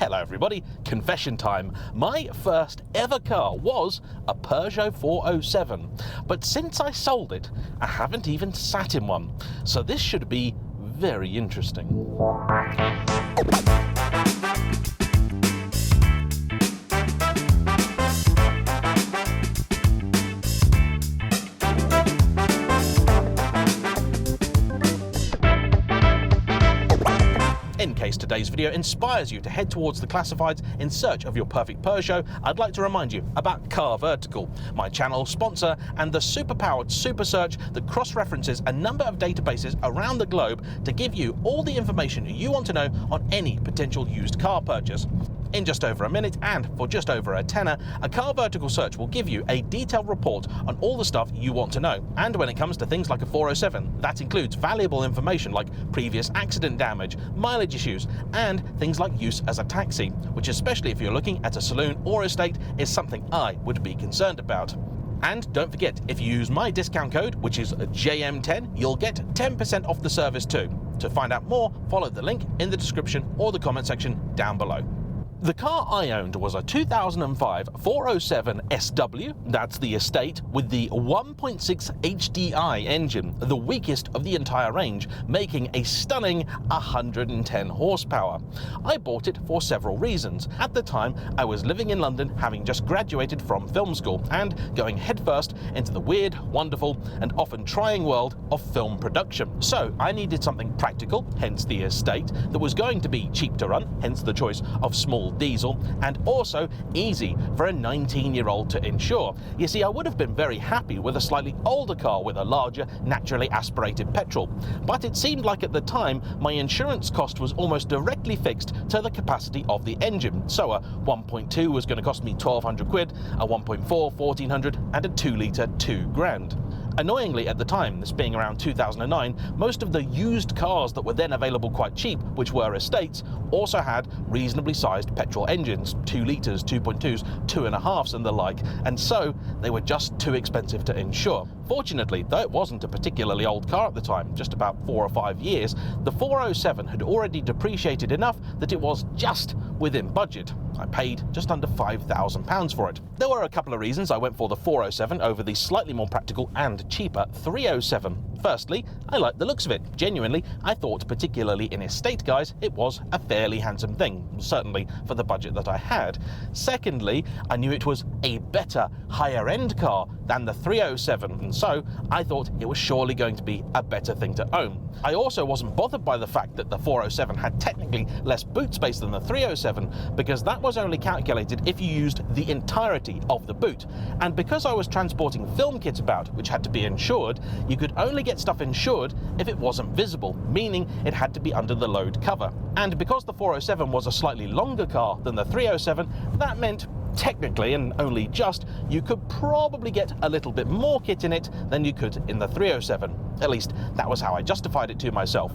Hello everybody, confession time. My first ever car was a Peugeot 407, but since I sold it, I haven't even sat in one. So this should be very interesting. In case today's video inspires you to head towards the classifieds in search of your perfect Peugeot, I'd like to remind you about CarVertical, my channel sponsor and the super-powered super search that cross-references a number of databases around the globe to give you all the information you want to know on any potential used car purchase. In just over a minute and for just over a tenner, a CarVertical search will give you a detailed report on all the stuff you want to know. And when it comes to things like a 407, that includes valuable information like previous accident damage, mileage issues, and things like use as a taxi, which especially if you're looking at a saloon or estate is something I would be concerned about. And don't forget, if you use my discount code, which is JAYEMM10, you'll get 10% off the service too. To find out more, follow the link in the description or the comment section down below. The car I owned was a 2005 407 SW, that's the estate, with the 1.6 HDI engine, the weakest of the entire range, making a stunning 110 horsepower. I bought it for several reasons. At the time, I was living in London, having just graduated from film school, and going headfirst into the weird, wonderful, and often trying world of film production. So I needed something practical, hence the estate, that was going to be cheap to run, hence the choice of small diesel, and also easy for a 19-year-old to insure. You see, I would have been very happy with a slightly older car with a larger, naturally aspirated petrol, but it seemed like at the time my insurance cost was almost directly fixed to the capacity of the engine. So a 1.2 was going to cost me 1,200 quid, a 1.4 1,400, and a 2-litre 2 grand. Annoyingly, at the time, this being around 2009, most of the used cars that were then available quite cheap, which were estates, also had reasonably sized petrol engines, 2 litres, 2.2s, 2.5s and the like, and so they were just too expensive to insure. Fortunately, though it wasn't a particularly old car at the time, just about 4 or 5 years, the 407 had already depreciated enough that it was just within budget. I paid just under £5,000 for it. There were a couple of reasons I went for the 407 over the slightly more practical and cheaper 307. Firstly, I liked the looks of it. Genuinely, I thought, particularly in estate guys, it was a fairly handsome thing, certainly for the budget that I had. Secondly, I knew it was a better, higher-end car than the 307, and so I thought it was surely going to be a better thing to own. I also wasn't bothered by the fact that the 407 had technically less boot space than the 307, because that was only calculated if you used the entirety of the boot. And because I was transporting film kits about, which had to be insured, you could only get stuff insured if it wasn't visible, meaning it had to be under the load cover. And because the 407 was a slightly longer car than the 307, that meant technically, and only just, you could probably get a little bit more kit in it than you could in the 307. At least, that was how I justified it to myself.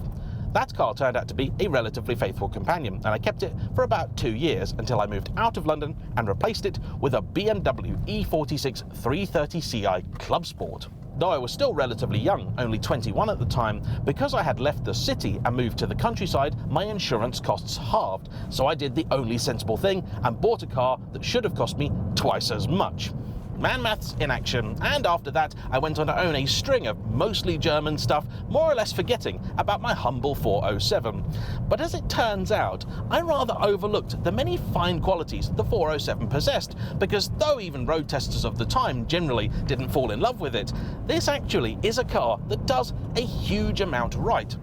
That car turned out to be a relatively faithful companion, and I kept it for about 2 years until I moved out of London and replaced it with a BMW E46 330ci Club Sport. Though I was still relatively young, only 21 at the time, because I had left the city and moved to the countryside, my insurance costs halved, so I did the only sensible thing and bought a car that should have cost me twice as much. Man maths in action, and after that I went on to own a string of mostly German stuff, more or less forgetting about my humble 407. But as it turns out, I rather overlooked the many fine qualities the 407 possessed, because though even road testers of the time generally didn't fall in love with it, this actually is a car that does a huge amount right.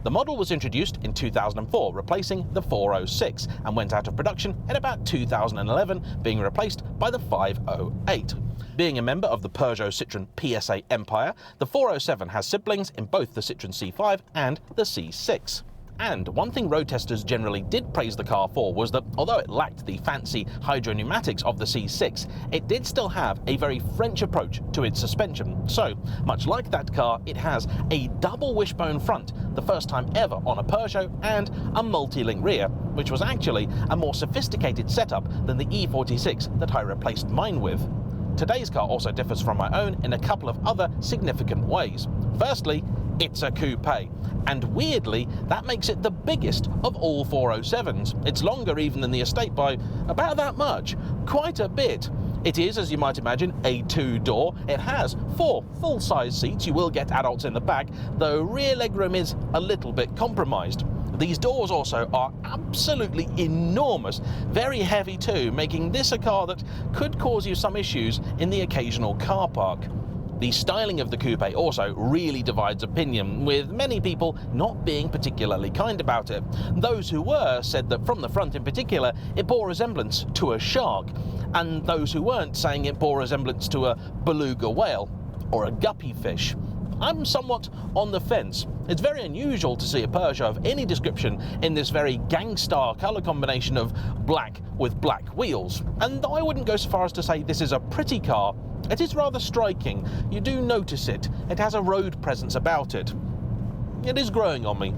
The model was introduced in 2004, replacing the 406, and went out of production in about 2011, being replaced by the 508. Being a member of the Peugeot Citroën PSA empire, the 407 has siblings in both the Citroën C5 and the C6. And one thing road testers generally did praise the car for was that, although it lacked the fancy hydro pneumatics of the C6, it did still have a very French approach to its suspension. So, much like that car, it has a double wishbone front, the first time ever on a Peugeot, and a multi-link rear, which was actually a more sophisticated setup than the E46 that I replaced mine with. Today's car also differs from my own in a couple of other significant ways. Firstly, it's a coupe. And weirdly, that makes it the biggest of all 407s. It's longer even than the Estate by about that much, quite a bit. It is, as you might imagine, a two-door. It has 4 full-size seats. You will get adults in the back, though rear legroom is a little bit compromised. These doors also are absolutely enormous, very heavy too, making this a car that could cause you some issues in the occasional car park. The styling of the coupe also really divides opinion, with many people not being particularly kind about it. Those who were said that from the front in particular, it bore resemblance to a shark, and those who weren't saying it bore resemblance to a beluga whale or a guppy fish. I'm somewhat on the fence. It's very unusual to see a Peugeot of any description in this very gang-star colour combination of black with black wheels. And though I wouldn't go so far as to say this is a pretty car, it is rather striking. You do notice it. It has a road presence about it. It is growing on me,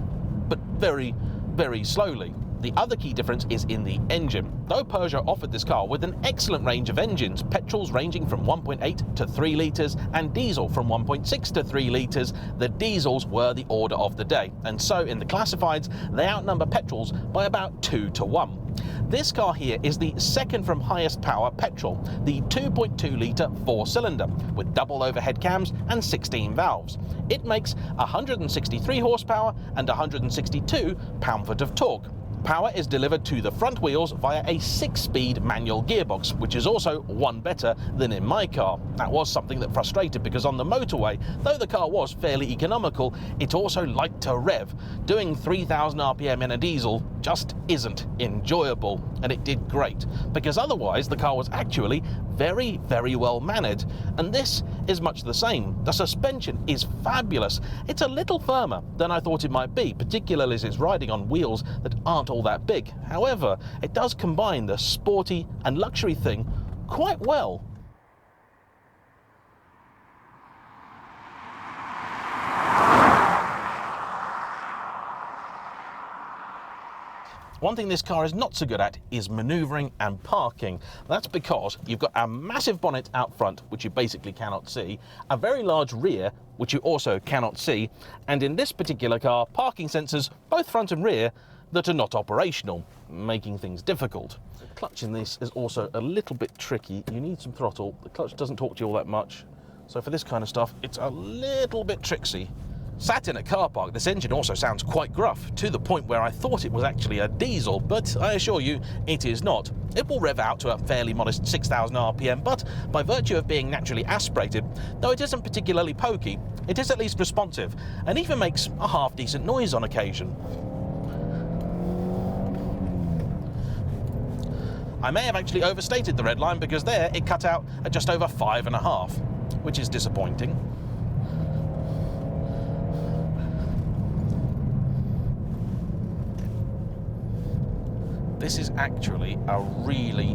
but very, very slowly. The other key difference is in the engine. Though Peugeot offered this car with an excellent range of engines, petrols ranging from 1.8 to 3 litres and diesel from 1.6 to 3 litres, the diesels were the order of the day, and so in the classifieds they outnumber petrols by about 2 to 1. This car here is the second from highest power petrol, the 2.2 litre 4-cylinder with double overhead cams and 16 valves. It makes 163 horsepower and 162 pound-foot of torque. Power is delivered to the front wheels via a 6-speed manual gearbox, which is also one better than in my car. That was something that frustrated because on the motorway, though the car was fairly economical, it also liked to rev. Doing 3,000 RPM in a diesel just isn't enjoyable, and it did great, because otherwise the car was actually very, very well mannered, and this is much the same. The suspension is fabulous. It's a little firmer than I thought it might be, particularly as it's riding on wheels that aren't all that big. However, it does combine the sporty and luxury thing quite well. One thing this car is not so good at is manoeuvring and parking. That's because you've got a massive bonnet out front, which you basically cannot see, a very large rear, which you also cannot see, and in this particular car, parking sensors, both front and rear, that are not operational, making things difficult. The clutch in this is also a little bit tricky. You need some throttle. The clutch doesn't talk to you all that much. So for this kind of stuff, it's a little bit tricksy. Sat in a car park, this engine also sounds quite gruff, to the point where I thought it was actually a diesel, but I assure you, it is not. It will rev out to a fairly modest 6,000 RPM, but by virtue of being naturally aspirated, though it isn't particularly pokey, it is at least responsive, and even makes a half-decent noise on occasion. I may have actually overstated the red line, because there it cut out at just over 5.5, which is disappointing. This is actually a really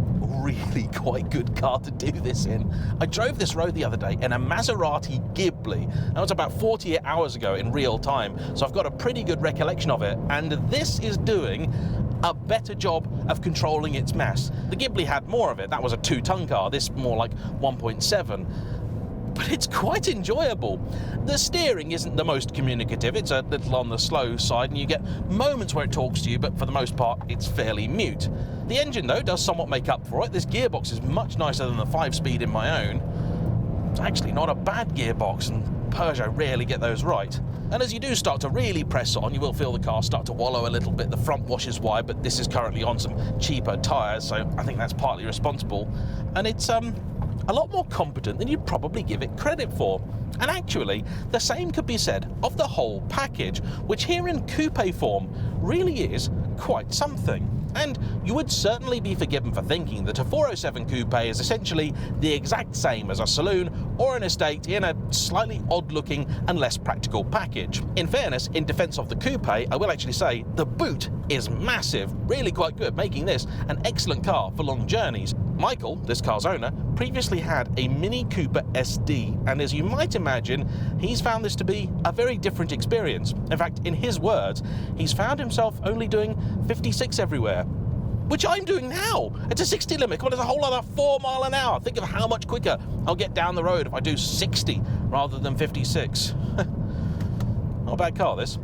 quite good car to do this in. I drove this road the other day in a Maserati Ghibli. That was about 48 hours ago in real time, so I've got a pretty good recollection of it, and this is doing a better job of controlling its mass. The Ghibli had more of it. That was a 2-ton car, this more like 1.7. But it's quite enjoyable. The steering isn't the most communicative, it's a little on the slow side, and you get moments where it talks to you, but for the most part it's fairly mute. The engine though does somewhat make up for it. This gearbox is much nicer than the 5-speed in my own. It's actually not a bad gearbox, and Peugeot rarely get those right. And as you do start to really press on, you will feel the car start to wallow a little bit. The front wash is wide, but this is currently on some cheaper tyres, so I think that's partly responsible. And it's a lot more competent than you'd probably give it credit for. And actually, the same could be said of the whole package, which here in coupe form really is quite something. And you would certainly be forgiven for thinking that a 407 coupe is essentially the exact same as a saloon or an estate in a slightly odd-looking and less practical package. In fairness, in defence of the coupe, I will actually say the boot is massive, really quite good, making this an excellent car for long journeys. Michael, this car's owner, previously had a Mini Cooper SD, and as you might imagine, he's found this to be a very different experience. In fact, in his words, he's found himself only doing 56 everywhere, which I'm doing now. It's a 60 limit. Come on, it's a whole other 4 miles an hour. Think of how much quicker I'll get down the road if I do 60 rather than 56. Not a bad car, this.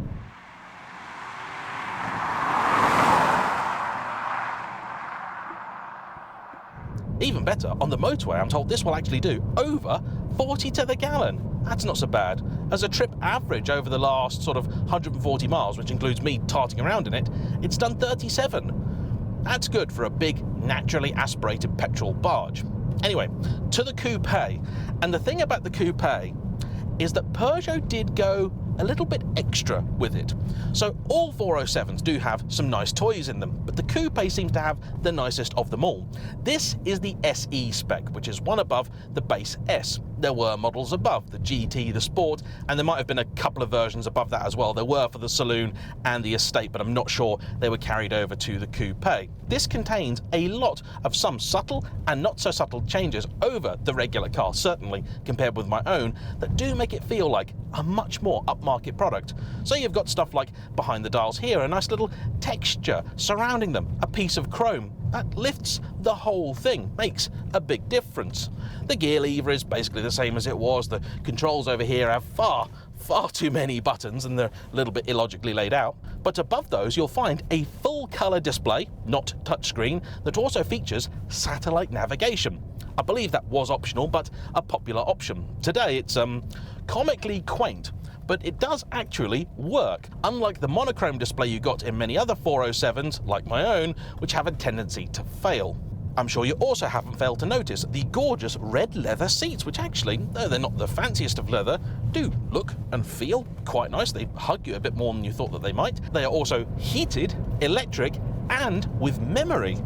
Even better, on the motorway, I'm told this will actually do over 40 to the gallon. That's not so bad. As a trip average over the last sort of 140 miles, which includes me tarting around in it, it's done 37. That's good for a big, naturally aspirated petrol barge. Anyway, to the Coupe. And the thing about the Coupe is that Peugeot did go a little bit extra with it. So all 407s do have some nice toys in them, but the Coupe seems to have the nicest of them all. This is the SE spec, which is one above the base S. There were models above, the GT, the Sport, and there might have been a couple of versions above that as well. There were for the Saloon and the Estate, but I'm not sure they were carried over to the Coupe. This contains a lot of some subtle and not so subtle changes over the regular car, certainly compared with my own, that do make it feel like a much more upmarket product. So you've got stuff like behind the dials here, a nice little texture surrounding them, a piece of chrome that lifts the whole thing, makes a big difference. The gear lever is basically the same as it was. The controls over here have far too many buttons and they're a little bit illogically laid out. But above those you'll find a full colour display, not touchscreen, that also features satellite navigation. I believe that was optional, but a popular option. Today it's comically quaint, but it does actually work, unlike the monochrome display you got in many other 407s, like my own, which have a tendency to fail. I'm sure you also haven't failed to notice the gorgeous red leather seats, which actually, though they're not the fanciest of leather, do look and feel quite nice. They hug you a bit more than you thought that they might. They are also heated, electric, and with memory.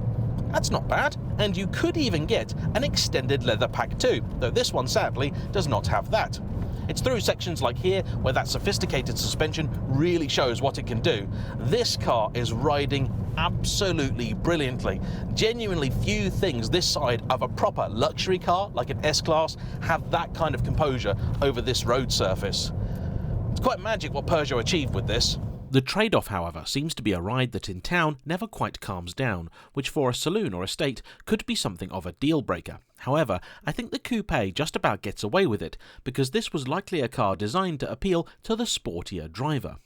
That's not bad, and you could even get an extended leather pack too, though this one sadly does not have that. It's through sections like here where that sophisticated suspension really shows what it can do. This car is riding absolutely brilliantly. Genuinely few things this side of a proper luxury car like an S-Class have that kind of composure over this road surface. It's quite magic what Peugeot achieved with this. The trade-off, however, seems to be a ride that in town never quite calms down, which for a saloon or estate could be something of a deal-breaker. However, I think the Coupe just about gets away with it, because this was likely a car designed to appeal to the sportier driver.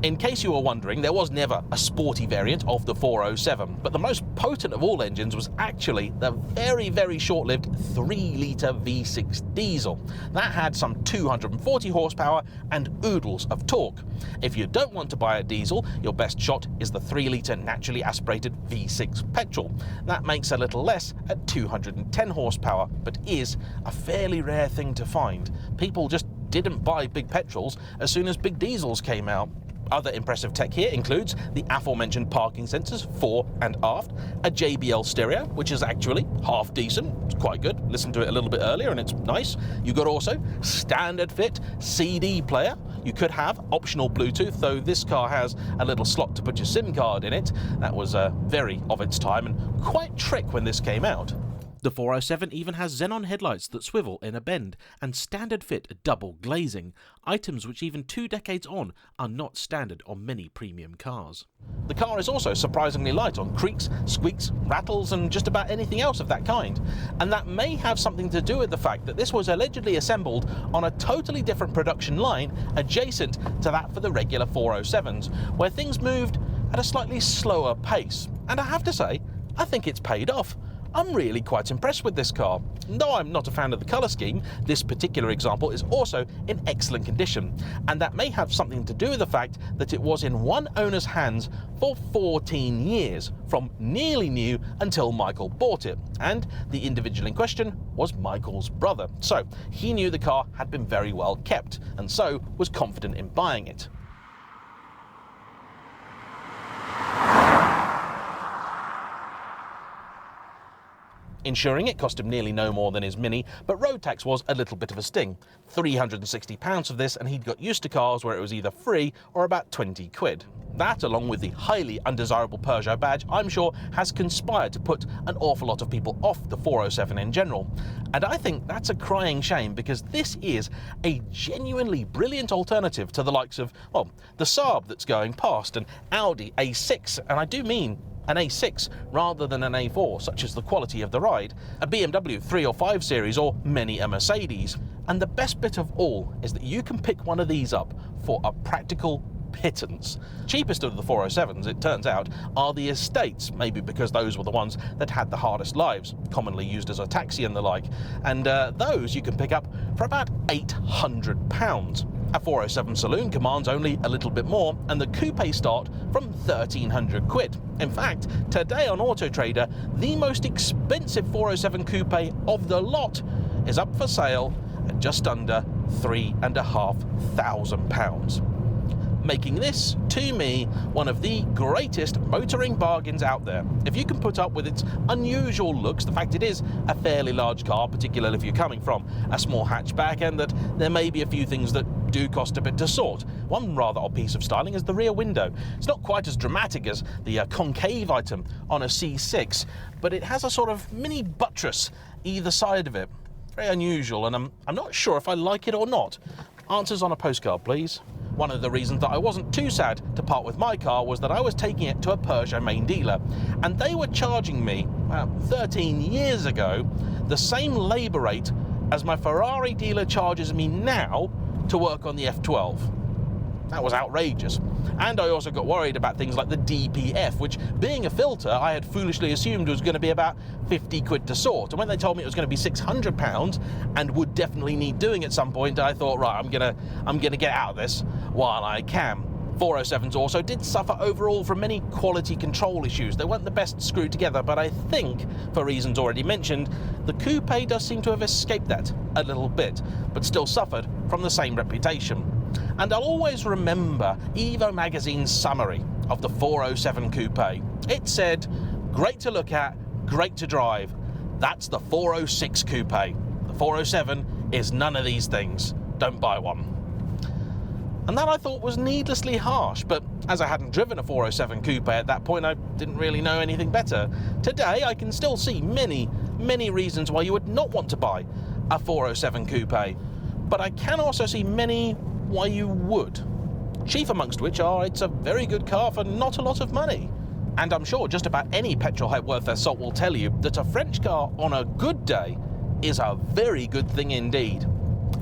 In case you were wondering, there was never a sporty variant of the 407, but the most potent of all engines was actually the very short-lived 3-litre V6 diesel. That had some 240 horsepower and oodles of torque. If you don't want to buy a diesel, your best shot is the 3-litre naturally aspirated V6 petrol. That makes a little less at 210 horsepower, but is a fairly rare thing to find. People just didn't buy big petrols as soon as big diesels came out. Other impressive tech here includes the aforementioned parking sensors fore and aft, a JBL stereo, which is actually half decent, it's quite good, listened to it a little bit earlier and it's nice. You got also standard fit CD player. You could have optional Bluetooth, though this car has a little slot to put your SIM card in it. That was very of its time and quite trick when this came out. The 407 even has xenon headlights that swivel in a bend, and standard fit double glazing, items which even 2 decades on are not standard on many premium cars. The car is also surprisingly light on creaks, squeaks, rattles and just about anything else of that kind. And that may have something to do with the fact that this was allegedly assembled on a totally different production line adjacent to that for the regular 407s, where things moved at a slightly slower pace. And I have to say, I think it's paid off. I'm really quite impressed with this car. Though I'm not a fan of the colour scheme, this particular example is also in excellent condition, and that may have something to do with the fact that it was in one owner's hands for 14 years, from nearly new until Michael bought it, and the individual in question was Michael's brother. So he knew the car had been very well kept, and so was confident in buying it. Insuring it cost him nearly no more than his Mini, but road tax was a little bit of a sting. £360 of this, and he'd got used to cars where it was either free or about 20 quid. That, along with the highly undesirable Peugeot badge, I'm sure has conspired to put an awful lot of people off the 407 in general. And I think that's a crying shame, because this is a genuinely brilliant alternative to the likes of, well, the Saab that's going past, an Audi A6, and I do mean an A6 rather than an A4, such as the quality of the ride, a BMW 3 or 5 Series, or many a Mercedes. And the best bit of all is that you can pick one of these up for a practical pittance. Cheapest of the 407s, it turns out, are the estates, maybe because those were the ones that had the hardest lives, commonly used as a taxi and the like, and those you can pick up for about £800. A 407 saloon commands only a little bit more, and the coupe start from 1,300 quid. In fact, today on Auto Trader, the most expensive 407 coupe of the lot is up for sale at just under £3,500. Making this, to me, one of the greatest motoring bargains out there. If you can put up with its unusual looks, the fact it is a fairly large car, particularly if you're coming from a small hatchback, and that there may be a few things that do cost a bit to sort. One rather odd piece of styling is the rear window. It's not quite as dramatic as the concave item on a C6, but it has a sort of mini buttress either side of it. Very unusual, and I'm not sure if I like it or not. Answers on a postcard, please. One of the reasons that I wasn't too sad to part with my car was that I was taking it to a Peugeot main dealer, and they were charging me, 13 years ago, the same labour rate as my Ferrari dealer charges me now to work on the F12. That was outrageous. And I also got worried about things like the DPF, which, being a filter, I had foolishly assumed was going to be about 50 quid to sort. And when they told me it was going to be £600 and would definitely need doing at some point, I thought, right, I'm gonna get out of this while I can. 407s also did suffer overall from many quality control issues. They weren't the best screwed together, but I think, for reasons already mentioned, the coupe does seem to have escaped that a little bit, but still suffered from the same reputation. And I'll always remember Evo magazine's summary of the 407 coupe. It said, great to look at, great to drive. That's the 406 coupe. The 407 is none of these things. Don't buy one. And that I thought was needlessly harsh, but as I hadn't driven a 407 coupe at that point, I didn't really know anything better. Today, I can still see many, many reasons why you would not want to buy a 407 coupe, but I can also see many why you would. Chief amongst which are, it's a very good car for not a lot of money. And I'm sure just about any petrol head worth their salt will tell you that a French car on a good day is a very good thing indeed.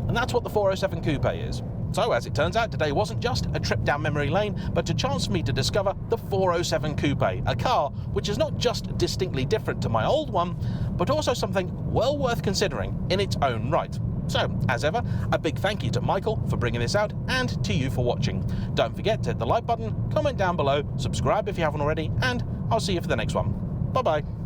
And that's what the 407 coupe is. So, as it turns out, today wasn't just a trip down memory lane, but a chance for me to discover the 407 coupe, a car which is not just distinctly different to my old one, but also something well worth considering in its own right. So, as ever, a big thank you to Michael for bringing this out, and to you for watching. Don't forget to hit the like button, comment down below, subscribe if you haven't already, and I'll see you for the next one. Bye-bye.